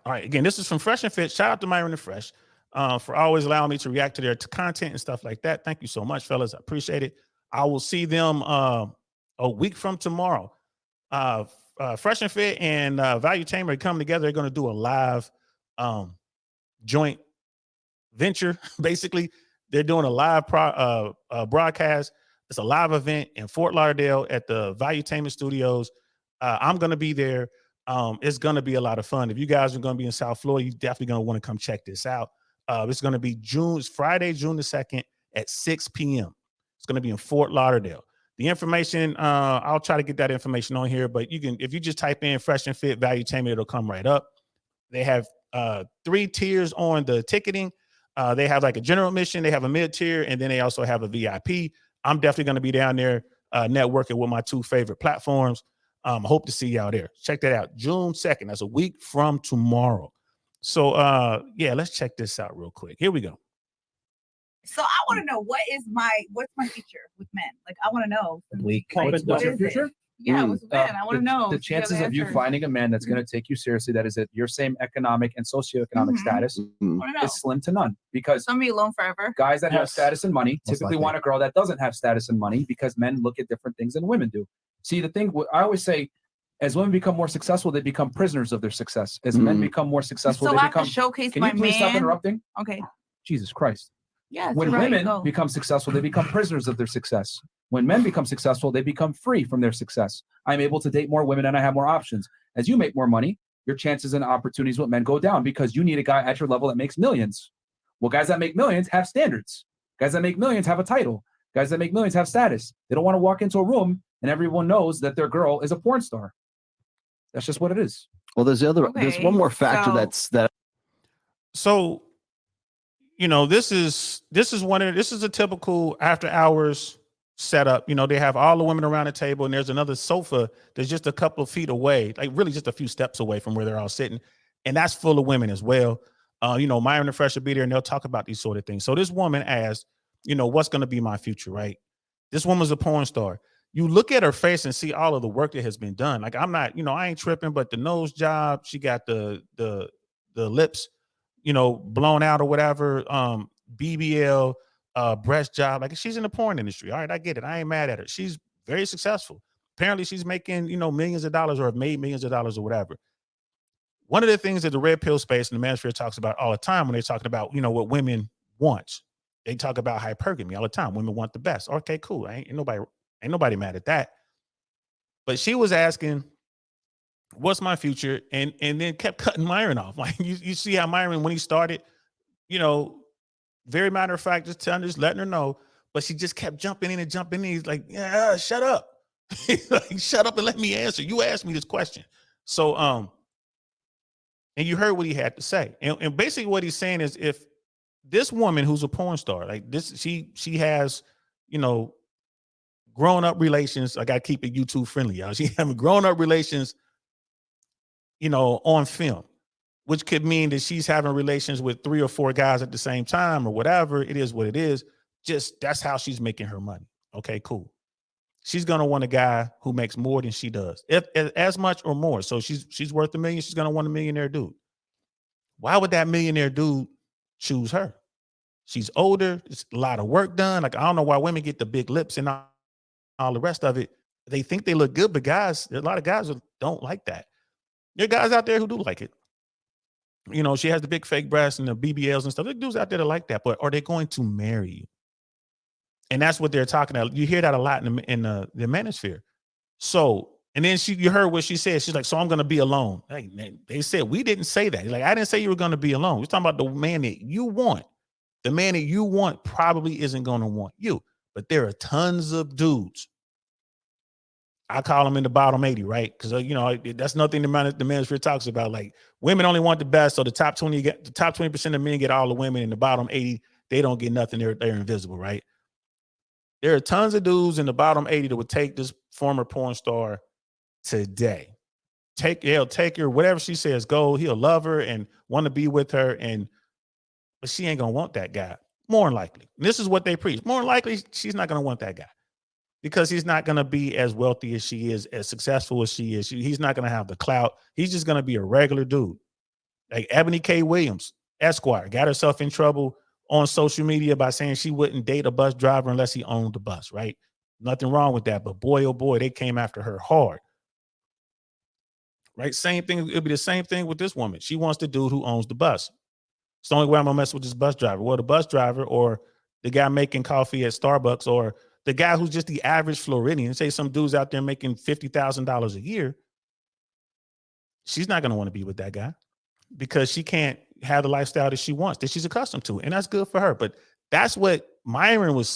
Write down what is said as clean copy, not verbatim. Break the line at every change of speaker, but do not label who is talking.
All right. Again, this is from Fresh and Fit. Shout out to Myron and Fresh for always allowing me to react to their content and stuff like that. Thank you so much, fellas. I appreciate it. I will see them a week from tomorrow. Fresh and Fit and Value Tamer come together. They're going to do a live joint venture. Basically, they're doing a live broadcast. It's a live event in Fort Lauderdale at the Value Tamer Studios. I'm going to be there. It's going to be a lot of fun. If you guys are going to be in South Florida, you're definitely going to want to come check this out. It's going to be Friday, June the 2nd at 6 p.m. It's going to be in Fort Lauderdale. The information, I'll try to get that information on here, but you can, if you just type in Fresh and Fit Value Tamer, it'll come right up. They have 3 tiers on the ticketing. They have like a general admission, they have a mid tier, and then they also have a VIP. I'm definitely going to be down there networking with my 2 favorite platforms. I hope to see y'all there. Check that out. June 2nd. That's a week from tomorrow. So, yeah, let's check this out real quick. Here we go.
So I want to know what's my future with men? Like, I want to know.
What's your future?
Yeah, what's with men? I want to know.
The chances of you finding a man that's going to take you seriously, that is at your same economic and socioeconomic status, is slim to none. Because
I'm be alone forever.
Guys that have status and money typically want a girl that doesn't have status and money, because men look at different things than women do. See, the thing I always say, as women become more successful, they become prisoners of their success. As men become more successful, they become.
Showcase
Can you please stop interrupting?
Okay.
Jesus Christ.
Yeah.
When women become successful, they become prisoners of their success. When men become successful, they become free from their success. I'm able to date more women and I have more options. As you make more money, your chances and opportunities with men go down, because you need a guy at your level that makes millions. Well, guys that make millions have standards. Guys that make millions have a title. Guys that make millions have status. They don't want to walk into a room and everyone knows that their girl is a porn star. That's just what it is.
Well, there's one more factor
So, you know, this is a typical after hours setup. You know, they have all the women around the table, and there's another sofa that's just a couple of feet away, like really just a few steps away from where they're all sitting, and that's full of women as well. You know, Myron and Fresh will be there, and they'll talk about these sort of things. So this woman asked, you know, what's going to be my future, right? This woman's a porn star. You look at her face and see all of the work that has been done. Like, I'm not, you know, I ain't tripping, but the nose job, she got the lips, you know, blown out or whatever, BBL, breast job. Like, she's in the porn industry. All right, I get it. I ain't mad at her. She's very successful. Apparently she's making, you know, millions of dollars, or have made millions of dollars or whatever. One of the things that the red pill space and the manosphere talks about all the time when they're talking about, you know, what women want, they talk about hypergamy all the time. Women want the best. Okay, cool. Ain't nobody mad at that. But she was asking, what's my future? And then kept cutting Myron off. Like, you see how Myron, when he started, you know, very matter of fact, just letting her know, but she just kept jumping in. He's like, yeah, shut up. Like, shut up and let me answer. You asked me this question. So, and you heard what he had to say. And basically what he's saying is, if this woman who's a porn star, like this, she has, you know, grown up relations. I got to keep it YouTube friendly, y'all. She having grown up relations, you know, on film, which could mean that she's having relations with 3 or 4 guys at the same time or whatever. It is what it is. Just, that's how she's making her money. Okay, cool. She's going to want a guy who makes more than she does, if as much or more. So she's worth $1 million. She's going to want a millionaire dude. Why would that millionaire dude choose her? She's older. It's a lot of work done. Like, I don't know why women get the big lips and all the rest of it. They think they look good, but guys, there's a lot of guys who don't like that. There are guys out there who do like it. You know, she has the big fake breasts and the BBLs and stuff. There are dudes out there that like that, but are they going to marry you? And that's what they're talking about. You hear that a lot in the manosphere. So, and then you heard what she said. She's like, so I'm going to be alone. Like, they said, we didn't say that. Like, I didn't say you were going to be alone. We're talking about the man that you want. The man that you want probably isn't going to want you, but there are tons of dudes. I call them in the bottom 80, right? Because, you know, that's nothing the manosphere talks about. Like, women only want the best. So the top 20% of men get all the women, and the bottom 80, they don't get nothing. They're invisible, right? There are tons of dudes in the bottom 80 that would take this former porn star today. He'll take her, whatever she says, go. He'll love her and want to be with her, but she ain't gonna want that guy. More than likely, and this is what they preach. More than likely, she's not gonna want that guy because he's not gonna be as wealthy as she is, as successful as she is. He's not gonna have the clout. He's just gonna be a regular dude. Like Ebony K. Williams, Esquire, got herself in trouble on social media by saying she wouldn't date a bus driver unless he owned the bus, right? Nothing wrong with that. But boy, oh boy, they came after her hard. Right? Same thing. It'll be the same thing with this woman. She wants the dude who owns the bus. It's the only way I'm gonna mess with this bus driver. Well, the bus driver or the guy making coffee at Starbucks or the guy who's just the average Floridian, say some dude's out there making $50,000 a year. She's not gonna want to be with that guy because she can't have the lifestyle that she wants, that she's accustomed to. And that's good for her. But that's what Myron was saying.